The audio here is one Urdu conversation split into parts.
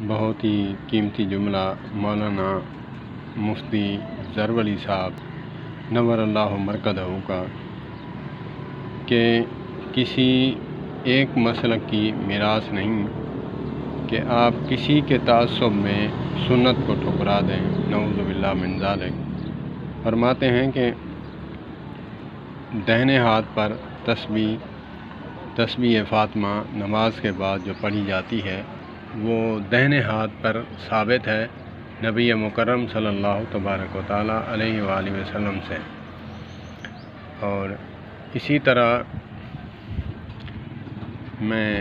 بہت ہی قیمتی جملہ مولانا مفتی ظفر علی صاحب نور اللہ مرکزہ کا کہ کسی ایک مسلک کی میراث نہیں کہ آپ کسی کے تعصب میں سنت کو ٹھکرا دیں، نعوذ باللہ من ذالک۔ فرماتے ہیں کہ دہنے ہاتھ پر تسبیح فاطمہ نماز کے بعد جو پڑھی جاتی ہے وہ دہنے ہاتھ پر ثابت ہے نبی مکرم صلی اللہ تبارک و تعالیٰ علیہ وآلہ وسلم سے۔ اور اسی طرح میں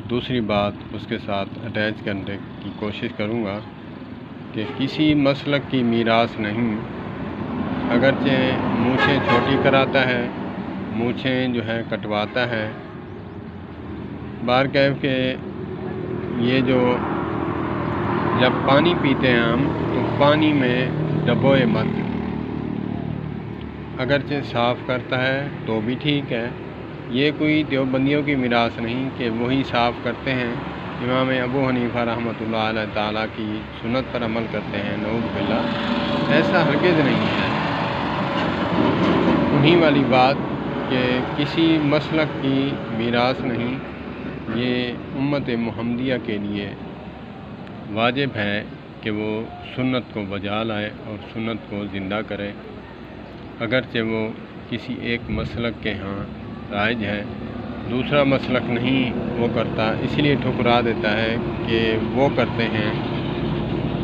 دوسری بات اس کے ساتھ اٹیچ کرنے کی کوشش کروں گا کہ کسی مسلک کی میراث نہیں، اگرچہ مونچھیں چھوٹی کراتا ہے، مونچھیں جو ہے کٹواتا ہے، بارکیف کہ یہ جو جب پانی پیتے ہیں ہم تو پانی میں ڈبوئے مت، اگرچہ صاف کرتا ہے تو بھی ٹھیک ہے۔ یہ کوئی دیوبندیوں کی میراث نہیں کہ وہی صاف کرتے ہیں، امام ابو حنیفہ رحمۃ اللہ علیہ تعالیٰ کی سنت پر عمل کرتے ہیں، نعوذ باللہ، ایسا ہرگز نہیں ہے۔ انہی والی بات کہ کسی مسلک کی میراث نہیں، یہ امت محمدیہ کے لیے واجب ہے کہ وہ سنت کو بجا لائے اور سنت کو زندہ کرے، اگرچہ وہ کسی ایک مسلک کے ہاں رائج ہے، دوسرا مسلک نہیں وہ کرتا، اس لیے ٹھکرا دیتا ہے کہ وہ کرتے ہیں،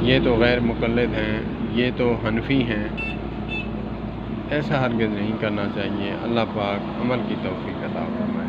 یہ تو غیر مقلد ہیں، یہ تو حنفی ہیں۔ ایسا ہرگز نہیں کرنا چاہیے۔ اللہ پاک عمل کی توفیق عطا فرمائے۔